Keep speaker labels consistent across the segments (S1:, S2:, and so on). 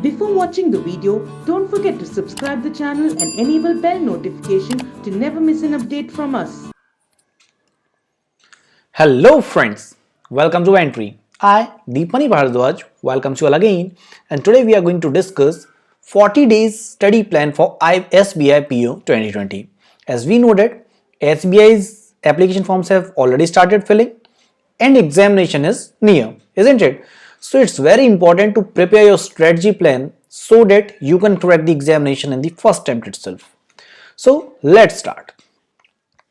S1: Before watching the video, don't forget to subscribe the channel and enable bell notification to never miss an update from us.
S2: Hello friends, welcome to Entry. I, Deepani Bharadwaj, welcomes you all again, and today we are going to discuss 40 days study plan for SBI PO 2020. As we know that SBI's application forms have already started filling and examination is near, isn't it? So it's very important to prepare your strategy plan so that you can crack the examination in the first attempt itself. So let's start.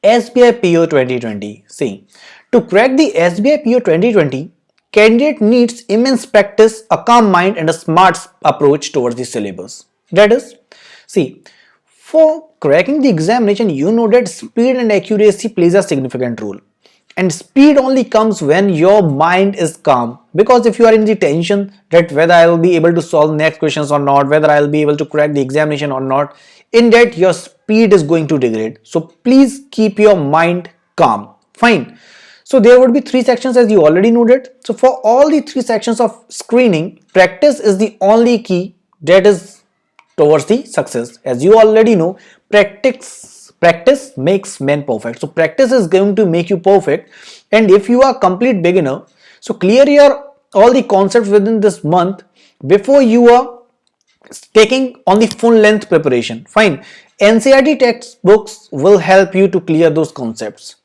S2: SBI PO 2020. See, to crack the SBI PO 2020, candidate needs immense practice, a calm mind and a smart approach towards the syllabus. That is, see, for cracking the examination, you know that speed and accuracy plays a significant role. And speed only comes when your mind is calm, because if you are in the tension that whether I will be able to solve next questions or not, whether I will be able to crack the examination or not, in that your speed is going to degrade. So please keep your mind calm. Fine. So there would be three sections as you already noted. So for all the three sections of screening, practice is the only key that is towards the success. As you already know, practice makes man perfect. So practice is going to make you perfect. And if you are a complete beginner, so clear your all the concepts within this month before you are taking on the full length preparation. Fine. NCERT textbooks will help you to clear those concepts.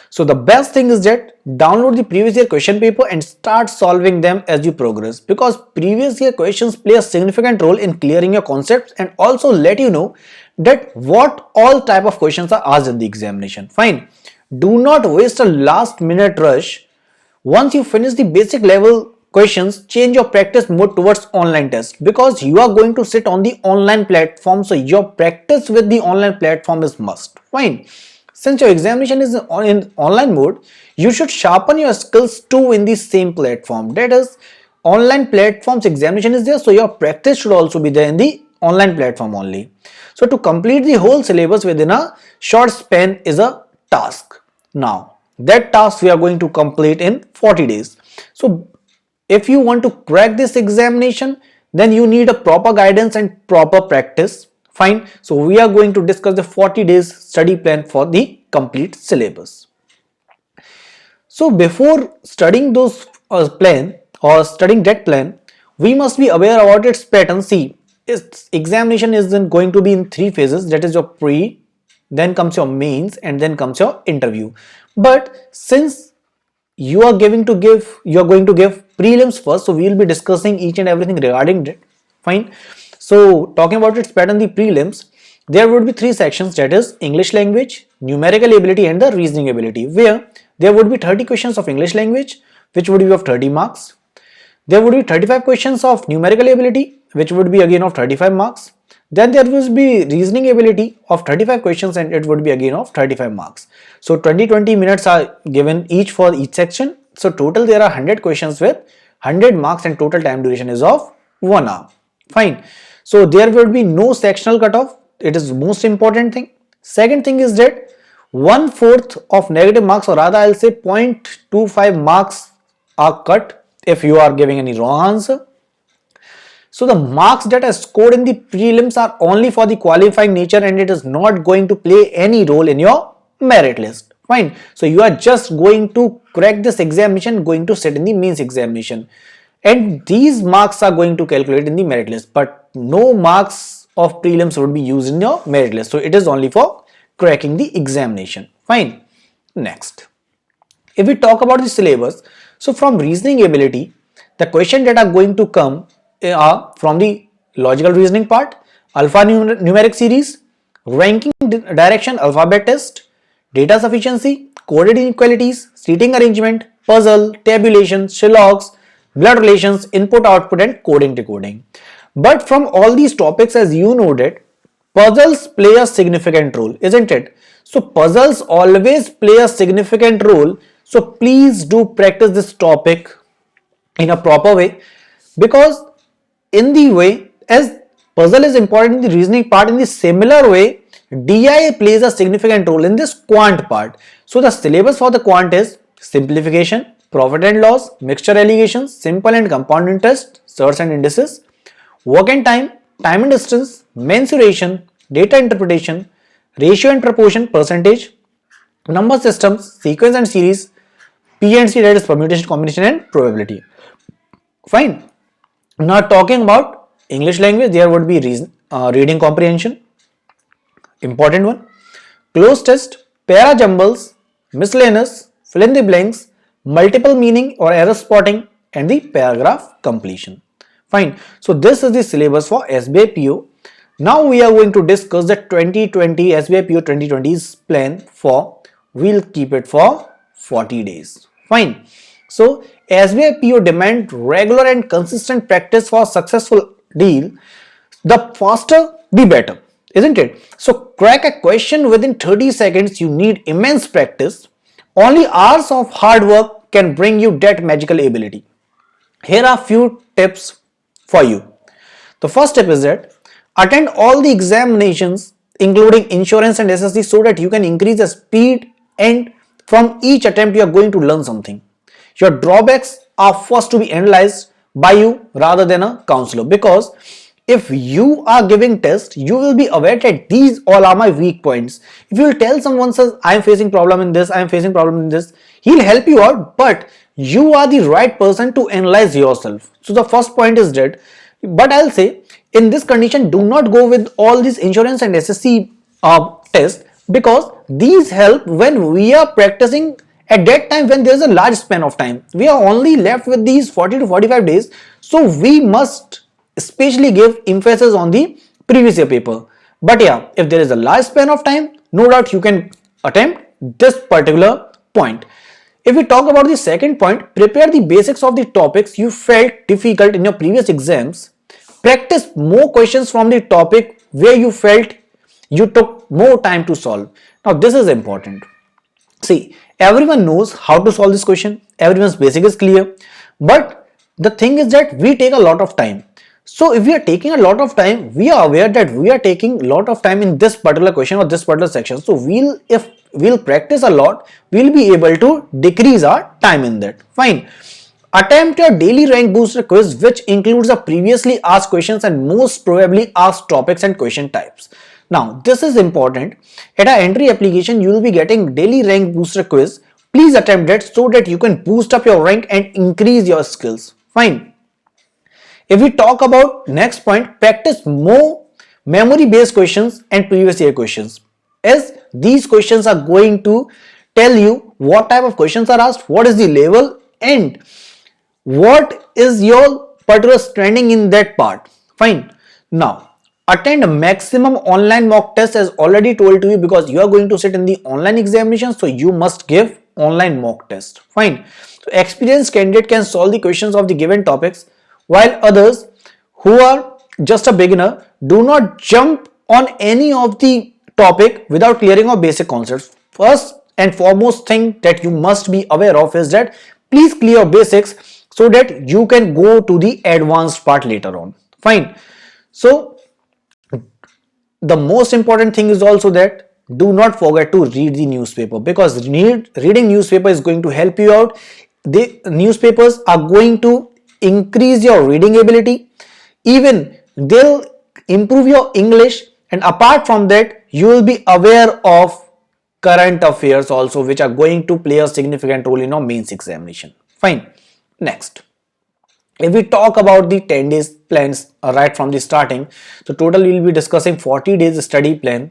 S2: So the best thing is that download the previous year question paper and start solving them as you progress, because previous year questions play a significant role in clearing your concepts and also let you know that what all type of questions are asked in the examination. Fine. Do not waste a last minute rush. Once you finish the basic level questions, change your practice mode towards online test, because you are going to sit on the online platform. So your practice with the online platform is must. Fine. Since your examination is in online mode, you should sharpen your skills too in the same platform. That is, online platform's examination is there, so your practice should also be there in the online platform only. So to complete the whole syllabus within a short span is a task. Now, that task we are going to complete in 40 days. So if you want to crack this examination, then you need a proper guidance and proper practice. Fine. So we are going to discuss the 40 days study plan for the complete syllabus. So before studying those plan or studying that plan, we must be aware about its pattern. See, its examination is then going to be in three phases. That is your pre, then comes your mains, and then comes your interview. But since you are going to give prelims first, so we will be discussing each and everything regarding it. Fine. So talking about its pattern, the prelims, there would be three sections, that is English language, numerical ability and the reasoning ability, where there would be 30 questions of English language which would be of 30 marks. There would be 35 questions of numerical ability which would be again of 35 marks. Then there will be reasoning ability of 35 questions and it would be again of 35 marks. So 20 minutes are given each for each section. So total there are 100 questions with 100 marks and total time duration is of 1 hour. Fine. So there will be no sectional cutoff. It is most important thing. Second thing is that 1/4 of negative marks, or rather I'll say 0.25 marks are cut if you are giving any wrong answer. So the marks that are scored in the prelims are only for the qualifying nature and it is not going to play any role in your merit list. Fine. So you are just going to crack this examination, going to sit in the mains examination. And these marks are going to calculate in the merit list, but no marks of prelims would be used in your merit list. So it is only for cracking the examination. Fine. Next, if we talk about the syllabus, so from reasoning ability, the questions that are going to come are from the logical reasoning part, alphanumeric series, ranking direction alphabet test, data sufficiency, coded inequalities, seating arrangement, puzzle, tabulation, Sherlock's, blood relations, input output and coding decoding. But from all these topics, as you know that puzzles play a significant role, isn't it? So puzzles always play a significant role. So please do practice this topic in a proper way, because in the way as puzzle is important in the reasoning part, in the similar way DIA plays a significant role in this quant part. So the syllabus for the quant is simplification, profit and loss, mixture allegations, simple and compound interest, search and indices, work and time and distance, mensuration, data interpretation, ratio and proportion, percentage, number systems, sequence and series, P and C, that is permutation, combination and probability. Fine. Now talking about English language, there would be reading comprehension, important one, cloze test, para jumbles, miscellaneous, fill in the blanks, multiple meaning or error spotting, and the paragraph completion. Fine. So this is the syllabus for SBI PO. Now we are going to discuss the 2020 SBI PO 2020's plan for, we'll keep it for 40 days. Fine. So SBI PO demand regular and consistent practice for successful deal. The faster the better, isn't it? So crack a question within 30 seconds, you need immense practice. Only hours of hard work can bring you that magical ability. Here are few tips for you. The first tip is that attend all the examinations including insurance and SSC so that you can increase the speed, and from each attempt you are going to learn something. Your drawbacks are first to be analyzed by you rather than a counselor, because if you are giving test, you will be aware that these all are my weak points. If you will tell someone, says I am facing problem in this, I am facing problem in this, he'll help you out, but you are the right person to analyze yourself. So the first point is that, but I'll say in this condition, do not go with all these insurance and SSC tests, because these help when we are practicing at that time when there is a large span of time. We are only left with these 40 to 45 days, so we must especially give emphasis on the previous year paper. But yeah, if there is a large span of time, no doubt you can attempt this particular point. If we talk about the second point, prepare the basics of the topics you felt difficult in your previous exams. Practice more questions from the topic where you felt you took more time to solve. Now this is important. See, everyone knows how to solve this question, everyone's basic is clear, but the thing is that we take a lot of time. So if we are taking a lot of time, we are aware that we are taking a lot of time in this particular question or this particular section. So if we'll practice a lot, we'll be able to decrease our time in that. Fine. Attempt your daily rank booster quiz, which includes the previously asked questions and most probably asked topics and question types. Now this is important. At our entry application, you will be getting daily rank booster quiz. Please attempt that so that you can boost up your rank and increase your skills. Fine. If we talk about next point, practice more memory based questions and previous year questions, as these questions are going to tell you what type of questions are asked, what is the level, and what is your particular standing in that part. Fine. Now attend a maximum online mock test, as already told to you, because you are going to sit in the online examination, so you must give online mock test. Fine. So experienced candidate can solve the questions of the given topics, while others who are just a beginner do not jump on any of the topic without clearing your basic concepts. First and foremost thing that you must be aware of is that please clear your basics so that you can go to the advanced part later on. Fine. So the most important thing is also that do not forget to read the newspaper, because reading newspaper is going to help you out. The newspapers are going to increase your reading ability, even they'll improve your English, and apart from that you will be aware of current affairs also, which are going to play a significant role in your mains examination. Fine. Next, if we talk about the 10 days plans right from the starting, so total we will be discussing 40 days study plan,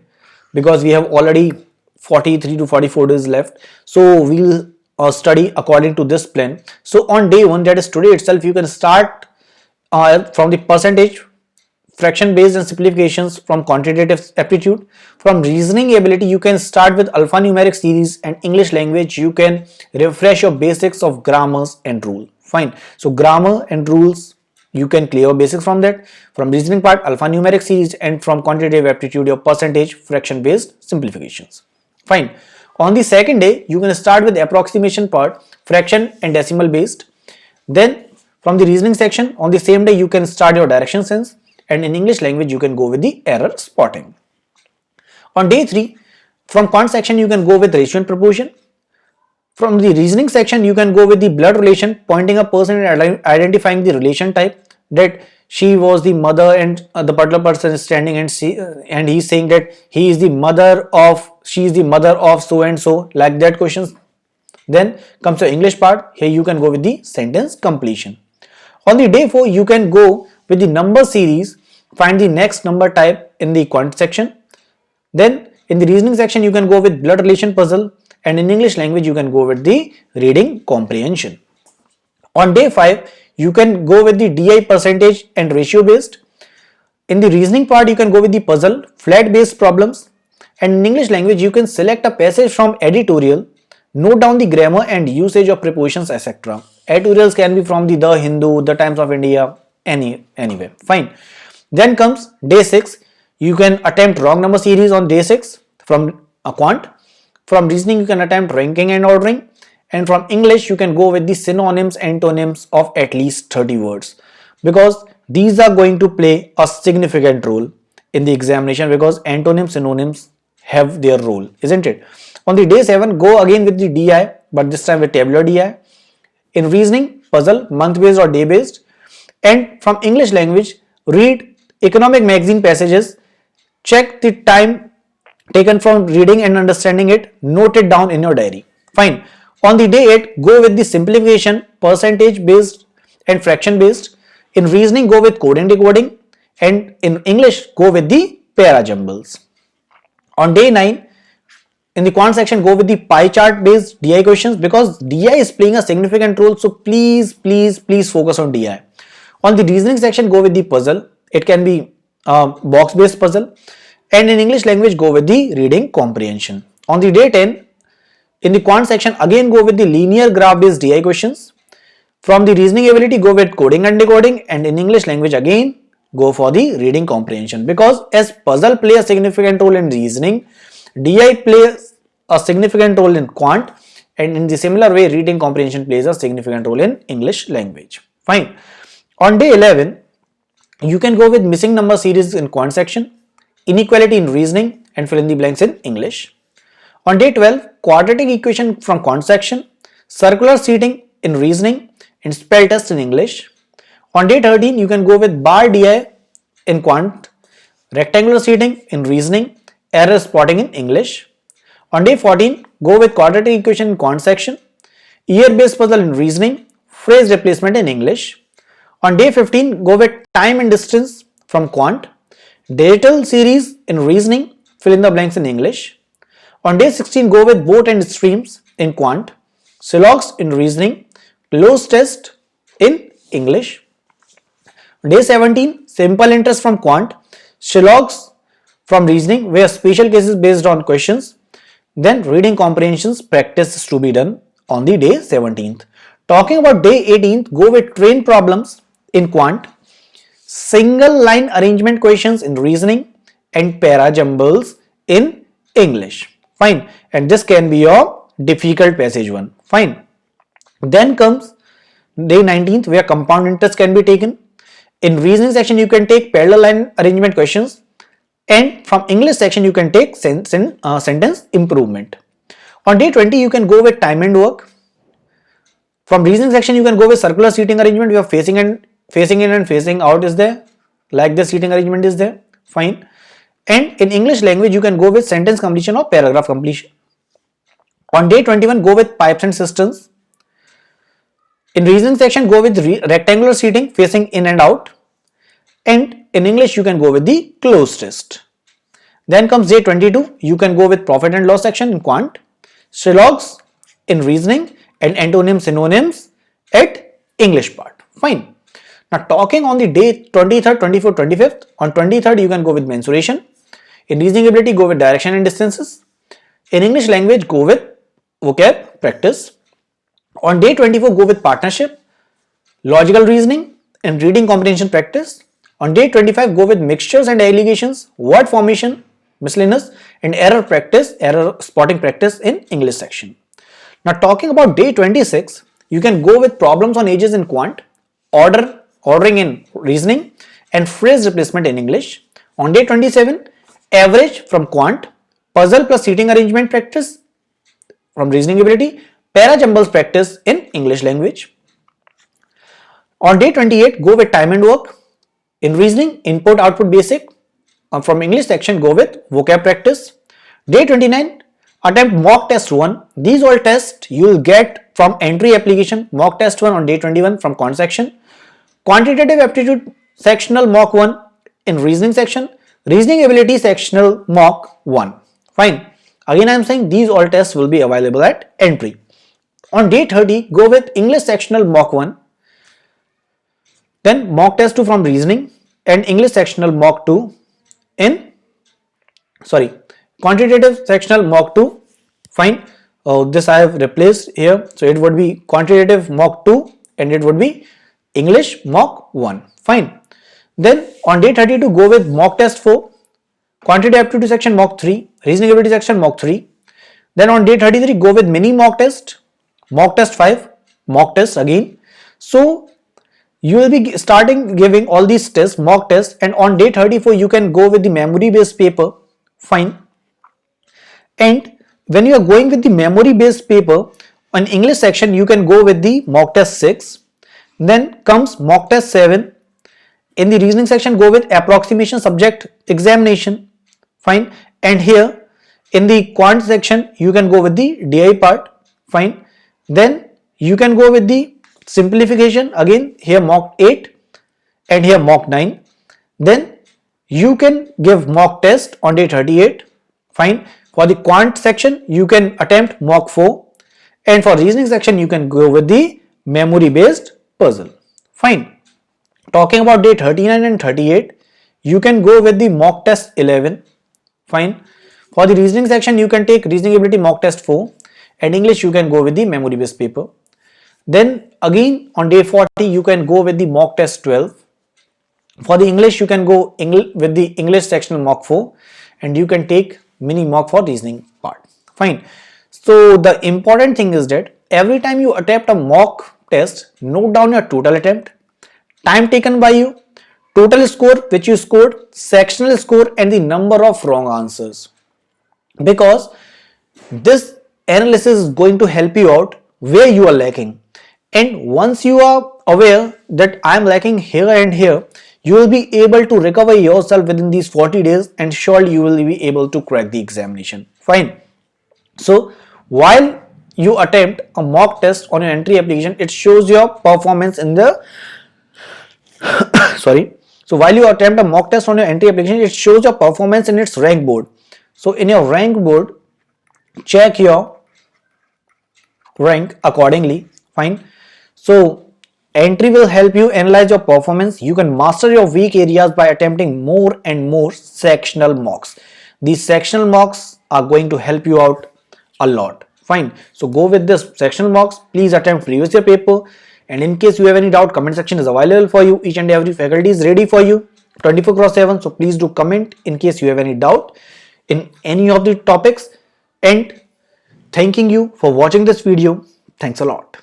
S2: because we have already 43 to 44 days left, so we'll study according to this plan. So on day 1, that is today itself, you can start from the percentage, fraction based and simplifications from quantitative aptitude. From reasoning ability, you can start with alphanumeric series, and English language you can refresh your basics of grammars and rule. Fine. So grammar and rules you can clear basics from that. From reasoning part, alphanumeric series, and from quantitative aptitude your percentage, fraction based simplifications. Fine. On the second day, you can start with the approximation part, fraction and decimal based. Then from the reasoning section, on the same day you can start your direction sense, and in English language you can go with the error spotting. On day 3, from quant section you can go with ratio and proportion. From the reasoning section you can go with the blood relation, pointing a person and identifying the relation type, that she was the mother, and the particular person is standing and he's saying that he is the mother of, she is the mother of so and so, like that questions. Then comes the English part. Here you can go with the sentence completion. On the day 4, you can go with the number series, find the next number type in the quant section. Then in the reasoning section, you can go with blood relation puzzle, and in English language, you can go with the reading comprehension. On day 5, you can go with the DI percentage and ratio based. In the reasoning part, you can go with the puzzle, flat based problems, and in English language, you can select a passage from editorial, note down the grammar and usage of prepositions, etc. Editorials can be from the Hindu, the Times of India, anyway. Fine. Then comes day 6. You can attempt wrong number series on day 6 from a quant. From reasoning, you can attempt ranking and ordering. And from English, you can go with the synonyms, antonyms of at least 30 words, because these are going to play a significant role in the examination, because antonyms, synonyms have their role, isn't it? On the day 7, go again with the DI, but this time with tabular DI. In reasoning, puzzle, month based or day based. And from English language, read economic magazine passages, check the time taken from reading and understanding it, note it down in your diary. Fine. On the day 8, go with the simplification, percentage based and fraction based. In reasoning, go with coding decoding, and in English, go with the para jumbles. On day 9, in the quant section, go with the pie chart based DI questions, because DI is playing a significant role, so please focus on DI. On the reasoning section, go with the puzzle. It can be box based puzzle, and in English language, go with the reading comprehension. On the day 10, in the quant section, again go with the linear graph based DI questions. From the reasoning ability, go with coding and decoding, and in English language, again go for the reading comprehension, because as puzzle play a significant role in reasoning, DI plays a significant role in quant, and in the similar way, reading comprehension plays a significant role in English language. Fine. On day 11, you can go with missing number series in quant section, inequality in reasoning, and fill in the blanks in English. On day 12, quadratic equation from quant section, circular seating in reasoning, and spell test in English. On day 13, you can go with bar DI in quant, rectangular seating in reasoning, error spotting in English. On day 14, go with quadratic equation in quant section, year based puzzle in reasoning, phrase replacement in English. On day 15, go with time and distance from quant, digital series in reasoning, fill in the blanks in English. On day 16, go with boat and streams in quant, silogs in reasoning, closed test in English. Day 17, simple interest from quant, silogs from reasoning, where special cases based on questions. Then reading comprehensions practice is to be done on the day 17th. Talking about day 18th, go with train problems in quant, single line arrangement questions in reasoning, and para jumbles in English. Fine. And this can be your difficult passage one. Fine. Then comes day 19th, where compound interest can be taken. In reasoning section, you can take parallel line arrangement questions, and from English section, you can take sentence improvement. On day 20, you can go with time and work. From reasoning section, you can go with circular seating arrangement, where facing in and facing out is there, like the seating arrangement is there. Fine. And in English language, you can go with sentence completion or paragraph completion. On day 21, go with pipes and cisterns. In reasoning section, go with rectangular seating facing in and out. And in English, you can go with the closed test. Then comes day 22, you can go with profit and loss section in quant, silogs in reasoning, and antonyms, synonyms at English part. Fine. Now talking on the day 23rd, 24th, 25th, on 23rd, you can go with mensuration. In reasoning ability, go with direction and distances. In English language, go with vocab practice. On day 24, go with partnership, logical reasoning, and reading comprehension practice. On day 25, go with mixtures and allegations, word formation, miscellaneous, and error practice, error spotting practice in English section. Now talking about day 26, you can go with problems on ages in quant, ordering in reasoning, and phrase replacement in English. On day 27, average from quant, puzzle plus seating arrangement practice from reasoning ability, para jumbles practice in English language. On day 28, go with time and work, In reasoning, input output basic. From English section, go with vocab practice. Day 29, attempt mock test 1. These all tests you will get from entry application. Mock test 1 on day 21 from quant section. Quantitative aptitude sectional mock 1 in reasoning section. Reasoning ability sectional mock 1. Fine. Again I am saying these all tests will be available at entry. On day 30, go with English sectional mock 1. Then mock test 2 from reasoning and English sectional mock 2 in quantitative sectional mock 2. Fine. This I have replaced here. So it would be quantitative mock 2 and it would be English mock 1. Fine. Then on day 32, go with mock test 4, quantitative aptitude section mock 3, reasoning ability section mock 3. Then on day 33, go with mini mock test 5, mock test again. So you will be starting giving all these tests, mock tests, and on day 34 you can go with the memory based paper. Fine. And when you are going with the memory based paper, on English section you can go with the mock test 6. Then comes mock test 7. In the reasoning section, go with approximation subject examination. Fine. And here in the quant section you can go with the DI part. Fine. Then you can go with the simplification, again here mock 8 and here mock 9. Then you can give mock test on day 38. Fine. For the quant section you can attempt mock 4, and for reasoning section you can go with the memory based puzzle. Fine. Talking about day 39 and 38, you can go with the mock test 11. Fine. For the reasoning section you can take reasoning ability mock test 4, and English you can go with the memory based paper. Then again on day 40 you can go with the mock test 12. For the English you can go with the English sectional mock 4, and you can take mini mock for reasoning part. Fine. So the important thing is that every time you attempt a mock test, note down your total attempt, time taken by you, total score which you scored, sectional score, and the number of wrong answers. Because this analysis is going to help you out where you are lacking. And once you are aware that I am lacking here and here, you will be able to recover yourself within these 40 days, and surely you will be able to crack the examination. Fine. So while you attempt a mock test on your entry application, it shows your performance in the So while you attempt a mock test on your entry application, it shows your performance in its rank board. So in your rank board, check your rank accordingly. Fine. So entry will help you analyze your performance. You can master your weak areas by attempting more and more sectional mocks. These sectional mocks are going to help you out a lot. Fine. So go with this sectional mocks. Please attempt previous year paper. And in case you have any doubt, comment section is available for you. Each and every faculty is ready for you 24/7. So please do comment in case you have any doubt in any of the topics. And thanking you for watching this video. Thanks a lot.